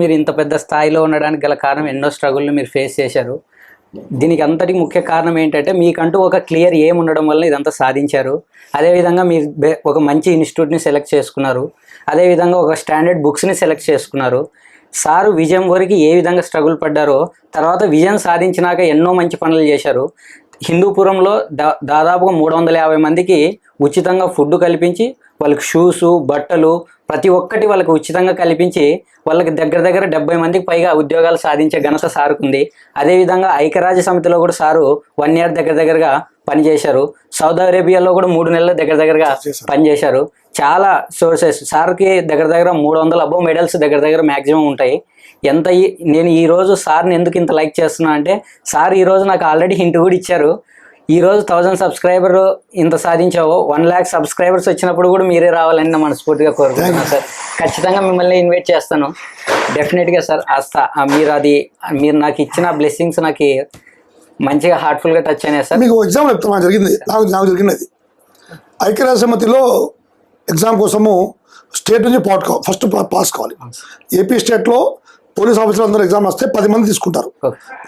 మీరు ఇంత పెద్ద స్థాయిలో ఉండడానికి గల కారణం ఎన్నో స్ట్రగుల్ని మీరు ఫేస్ చేశారు. దీనికి అంతటి ముఖ్య కారణం ఏంటంటే మీకంటూ ఒక క్లియర్ ఏం ఉండడం వల్ల ఇదంతా సాధించారు. అదేవిధంగా మీరు ఒక మంచి ఇన్స్టిట్యూట్ని సెలెక్ట్ చేసుకున్నారు. అదేవిధంగా ఒక స్టాండర్డ్ బుక్స్ని సెలెక్ట్ చేసుకున్నారు. సారు విజయం వరకు ఏ విధంగా స్ట్రగుల్ పడ్డారో తర్వాత విజయం సాధించినాక ఎన్నో మంచి పనులు చేశారు. హిందూపురంలో దాదాపుగా 350 మందికి ఉచితంగా ఫుడ్ కల్పించి వాళ్ళకి షూసు బట్టలు ప్రతి ఒక్కటి వాళ్ళకి ఉచితంగా కల్పించి వాళ్ళకి దగ్గర 70 మందికి పైగా ఉద్యోగాలు సాధించే ఘనత సారుకుంది. అదేవిధంగా ఐక్యరాజ్య సమితిలో కూడా సారు 1 year దగ్గరగా పనిచేశారు. సౌదీ అరేబియాలో కూడా 3 నెలలు దగ్గరగా పనిచేశారు. చాలా సోర్సెస్ సార్కి దగ్గర 300 అబోవ్ మెడల్స్ దగ్గర మ్యాక్సిమం ఉంటాయి. నేను ఈరోజు సార్ని ఎందుకు ఇంత లైక్ చేస్తున్నా అంటే సార్ ఈరోజు నాకు ఆల్రెడీ హింట్ కూడా ఇచ్చారు. ఈరోజు 1000 సబ్స్క్రైబర్ ఇంత సాధించావో 1 lakh సబ్స్క్రైబర్స్ వచ్చినప్పుడు కూడా మీరే రావాలని నా మనస్ఫూర్తిగా కోరుకుంటున్నాను సార్. ఖచ్చితంగా మిమ్మల్ని ఇన్వైట్ చేస్తాను డెఫినెట్గా సార్. మీరు నాకు ఇచ్చిన బ్లెస్సింగ్స్ నాకు మంచిగా హార్ట్ఫుల్గా టచ్ అయినాయి సార్. మీకు ఎగ్జామ్ చెప్తాను నాకు జరిగినది ఐక్యరాజ్య సమితిలో ఎగ్జామ్ కోసము స్టేట్ నుంచి ఫస్ట్ పాస్ కావాలి. ఏపీ స్టేట్లో పోలీస్ ఆఫీసర్లు అందరూ ఎగ్జామ్ వస్తే 10 మంది తీసుకుంటారు.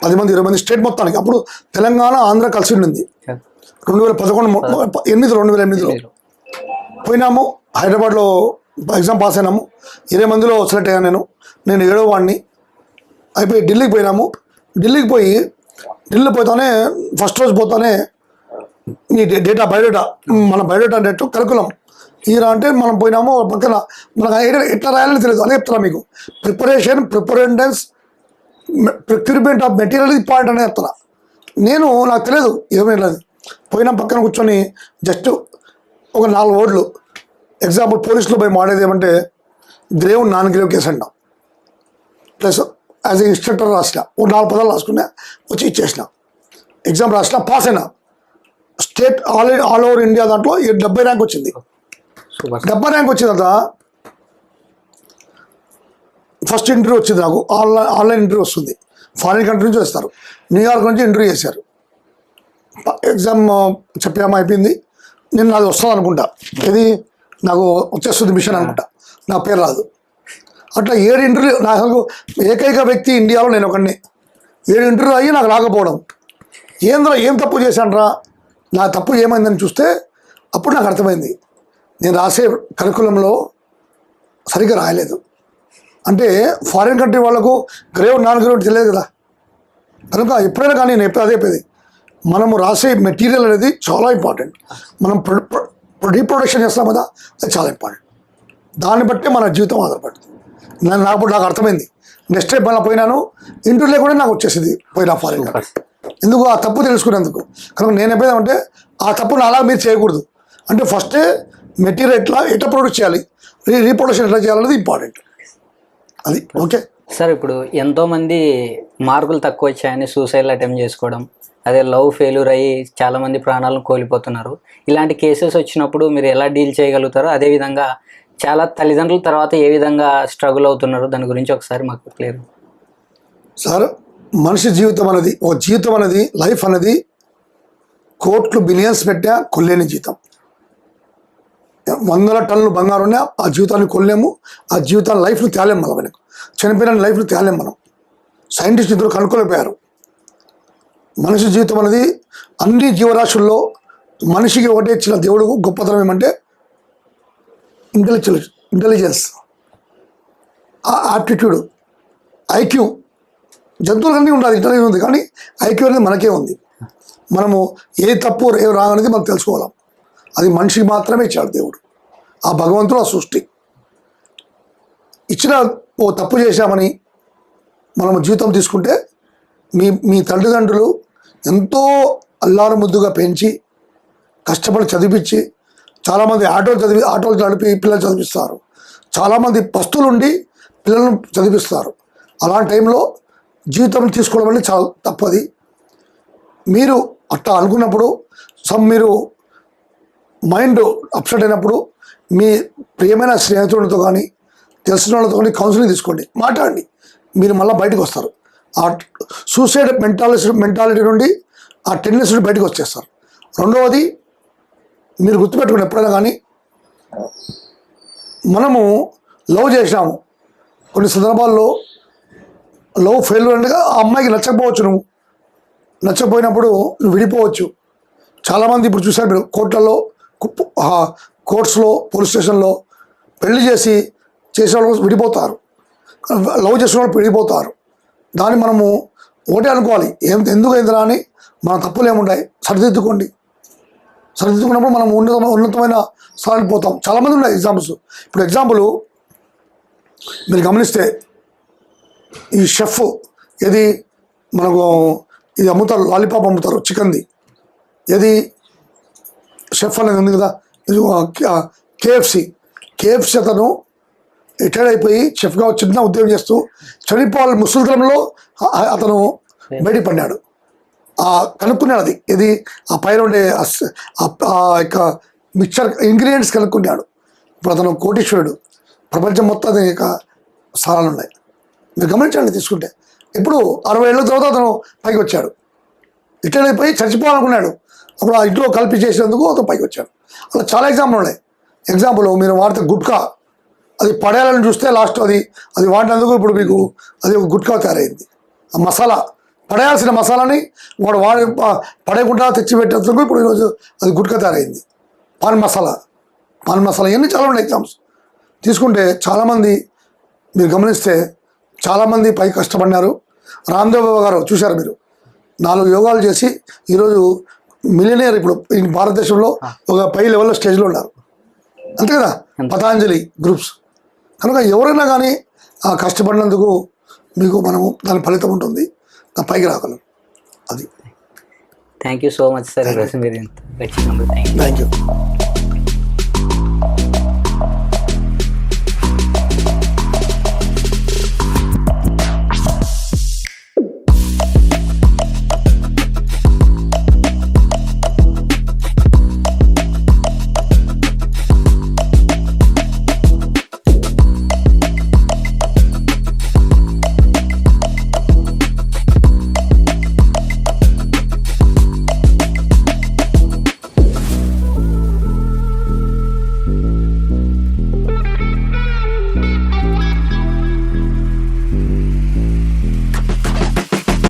10 మంది 20 మంది స్టేట్ మొత్తానికి. అప్పుడు తెలంగాణ ఆంధ్ర కలిసి ఉండింది 2008లో పోయినాము. హైదరాబాద్లో ఎగ్జామ్ పాస్ అయినాము. 20 మందిలో సెలెక్ట్ అయ్యాను. నేను 7వ వాడిని అయిపోయి ఢిల్లీకి పోయినాము. ఢిల్లీ పోతానే ఫస్ట్ రోజు పోతానే మీ బయోడేటా మన బయోడేటా అంటే కరికులం ఈరా అంటే మనం పోయినాము. పక్కన మనకు ఎట్లా రాయాలని తెలియదు అదే చెప్తున్నా మీకు. ప్రిపరెండెన్స్ ప్రొక్యూర్మెంట్ ఆఫ్ మెటీరియల్ పాయింట్ అనేది చెప్తున్నా. నాకు తెలియదు ఏమీ లేదు. పోయినా పక్కన కూర్చొని జస్ట్ ఒక 4 words ఎగ్జాంపుల్ పోలీసులో పోయి మాడేది ఏమంటే గ్రేవ్ నాన్ గ్రేవ్ కేసు అంటాం. ప్లస్ యాజ్ ఏ ఇన్స్ట్రక్టర్ రాసిన 4 పదాలు రాసుకున్నా వచ్చి ఇచ్చేసిన. ఎగ్జామ్ రాసిన పాస్ అయినా. స్టేట్ ఆల్ ఓవర్ ఇండియా దాంట్లో 70 ర్యాంక్ వచ్చింది. 70 ర్యాంక్ వచ్చిన తర్వాత ఫస్ట్ ఇంటర్వ్యూ వచ్చింది నాకు. ఆన్లైన్ ఇంటర్వ్యూ వస్తుంది. ఫారిన్ కంట్రీ నుంచి వస్తారు. న్యూయార్క్ నుంచి ఇంటర్వ్యూ చేశారు. ఎగ్జామ్ చెప్పామా అయిపోయింది. నేను నాది వస్తుంది అనుకుంటా. ఇది నాకు వచ్చేస్తుంది మిషన్ అనుకుంటా. నా పేరు రాదు. అట్లా 7 ఇంటర్వ్యూ నాకు ఏకైక వ్యక్తి ఇండియాలో నేను ఒకడిని. 7 ఇంటర్వ్యూ అయ్యి నాకు రాకపోవడం. ఏం తప్పు చేశాను నా తప్పు ఏమైందని చూస్తే అప్పుడు నాకు అర్థమైంది నేను రాసే కరికులంలో సరిగ్గా రాయలేదు. అంటే ఫారిన్ కంట్రీ వాళ్ళకు గ్రేవ్ నాన్ గ్రేవ్ తెలియదు కదా. కనుక ఎప్పుడైనా కానీ నేను ఎప్పుడు అదే చెప్పేది, మనము రాసే మెటీరియల్ అనేది చాలా ఇంపార్టెంట్. మనం రీప్రొడక్షన్ చేస్తాం కదా, అది చాలా ఇంపార్టెంట్. దాన్ని బట్టే మన జీవితం ఆధారపడుతుంది. నాకు అర్థమైంది. నెక్స్ట్ టైం మళ్ళీ పోయినాను, ఇంటర్వ్యూలో కూడా నాకు వచ్చేసింది పోయినా ఫారిన్ కంట్రీ. ఎందుకు ఆ తప్పు తెలుసుకునేందుకు. కనుక నేను ఎప్పుడైనా ఆ తప్పును అలా మీరు చేయకూడదు. అంటే ఫస్టే మెటీరియల్ ఎట్లా ప్రొడ్యూస్ చేయాలి, రీప్రొడక్షన్ ఎట్లా చేయాలనేది ఇంపార్టెంట్. అది ఓకే సార్. ఇప్పుడు ఎంతోమంది మార్కులు తక్కువ వచ్చాయని సూసైడ్ అటెంప్ట్ చేసుకోవడం, అదే లవ్ ఫెయిల్యూర్ అయ్యి చాలామంది ప్రాణాలను కోల్పోతున్నారు. ఇలాంటి కేసెస్ వచ్చినప్పుడు మీరు ఎలా డీల్ చేయగలుగుతారో, అదేవిధంగా చాలా తల్లిదండ్రుల తర్వాత ఏ విధంగా స్ట్రగుల్ అవుతున్నారు దాని గురించి ఒకసారి మాకు క్లియర్. సార్, మనిషి జీవితం అనేది లైఫ్ అనేది కోట్లు బిలియన్స్ పెట్టా కొల్లేని జీవితం. 100 టన్నులు బంగారు ఉన్నా ఆ జీవితాన్ని కొల్లేము. ఆ జీవితాన్ని లైఫ్ను తేలేము. మనకు చనిపోయిన లైఫ్ను తేలేము. మనం సైంటిస్ట్ ఇద్దరు కనుక్కోలేకపోయారు. మనిషి జీవితం అనేది అన్ని జీవరాశుల్లో మనిషికి ఒకటే ఇచ్చిన దేవుడు గొప్పతనం ఏమంటే ఇంటెలిజెన్స్, ఆప్టిట్యూడ్, ఐక్యూ. జంతువులన్నీ ఉండాలి, ఇంటెలిజెన్స్ ఉంది, కానీ ఐక్యూ అనేది మనకే ఉంది. మనము ఏ తప్పు ఏ రాంగ్ అనేది మనం తెలుసుకోవాలి. అది మనిషికి మాత్రమే ఇచ్చాడు దేవుడు. ఆ భగవంతుడు, ఆ సృష్టి ఇచ్చిన ఓ తప్పు చేశామని మనము జీవితం తీసుకుంటే మీ తల్లిదండ్రులు ఎంతో అల్లారు ముద్దుగా పెంచి కష్టపడి చదివించి, చాలామంది ఆటోలు నడిపి పిల్లలు చదివిస్తారు. చాలామంది పస్తులు ఉండి పిల్లలను చదివిస్తారు. అలాంటి టైంలో జీవితం తీసుకోవడం వల్ల చాలా తప్పది. మీరు అట్లా అనుకున్నప్పుడు మీరు మైండ్ అప్సెట్ అయినప్పుడు మీ ప్రియమైన స్నేహితులతో కానీ తెలిసిన వాళ్ళతో కానీ కౌన్సిలింగ్ తీసుకోండి, మాట్లాడండి. మీరు మళ్ళీ బయటకు వస్తారు. ఆ సూసైడ్ మెంటాలిటీ నుండి, ఆ టెండెన్సీ నుండి బయటకు వచ్చేస్తారు. రెండవది, మీరు గుర్తుపెట్టుకోండి, ఎప్పుడైనా కానీ మనము లవ్ చేసినాము. కొన్ని సందర్భాల్లో లవ్ ఫెయిల్ అంటే ఆ అమ్మాయికి నచ్చకపోవచ్చు, నువ్వు నచ్చకపోయినప్పుడు నువ్వు విడిపోవచ్చు. చాలామంది ఇప్పుడు చూసారు మీరు కోర్టులలో, కోర్ట్స్లో, పోలీస్ స్టేషన్లో పెళ్లి చేసే వాళ్ళు విడిపోతారు, లవ్ చేసిన వాళ్ళు విడిపోతారు. దాన్ని మనము ఒకటే అనుకోవాలి, ఎందుకు అయిందిరా అని. మన తప్పులు ఏముంటాయి, సరిదిద్దుకున్నప్పుడు మనం ఉన్నతమైన స్థానానికి పోతాం. చాలామంది ఉన్నాయి ఎగ్జాంపుల్స్. ఇప్పుడు ఎగ్జాంపుల్ మీరు గమనిస్తే ఈ షెఫ్ ఏది మనకు ఇది అమ్ముతారు, లాలీపాప్ అమ్ముతారు చికెన్ది, ఏది షెఫ్ అనేది ఉంది కదా, ఇది కేఎఫ్సి అతను రిటైర్డ్ అయిపోయి షెఫ్గా చిన్న ఉద్యోగం చేస్తూ చనిపోవాలి ముసలితనంలో అతను బయటికి పడినాడు. కనుక్కున్నాడు అది ఇది ఆ పైన ఉండే ఆ యొక్క మిక్చర్ ఇంగ్రీడియంట్స్ కనుక్కున్నాడు. ఇప్పుడు అతను కోటీశ్వరుడు, ప్రపంచం మొత్తం అతని యొక్క స్థానాలు ఉన్నాయి. మీరు గమనించండి తీసుకుంటే. ఇప్పుడు 60 ఏళ్ళ తర్వాత అతను పైకి వచ్చాడు, రిటైర్ అయిపోయి చచ్చిపోవాలనుకున్నాడు. అప్పుడు ఆ ఇంట్లో కలిపి చేసేందుకు అతను పైకి వచ్చాడు. అలా చాలా ఎగ్జాంపుల్ ఉన్నాయి. ఎగ్జాంపుల్ మీరు వాడితే గుట్కా, అది పడేయాలని చూస్తే లాస్ట్ అది వాడినందుకు ఇప్పుడు మీకు అది ఒక గుట్కా తయారైంది. ఆ మసాలా పడేయాల్సిన మసాలాని వాడు పడేయకుండా తెచ్చిపెట్టేందుకు ఇప్పుడు ఈరోజు అది గుట్కా తయారైంది. పాన్ మసాలా ఇవన్నీ చాలా ఉన్నాయి ఎగ్జామ్స్ తీసుకుంటే. చాలామంది మీరు గమనిస్తే చాలామంది పై కష్టపడినారు. రామ్దేవ్ బాబా గారు చూశారు మీరు, 4 యోగాలు చేసి ఈరోజు మిలియనియర్ ఇప్పుడు భారతదేశంలో ఒక పై లెవెల్లో స్టేజ్లో ఉన్నారు, అంతే కదా, పతాంజలి గ్రూప్స్. కనుక ఎవరైనా కానీ ఆ కష్టపడినందుకు మీకు మనము దాని ఫలితం ఉంటుంది, పైకి రాగలం. అది. Thank you so much sir. ఈరోజు మీరు ఇంత వచ్చినందుకు థ్యాంక్ యూ.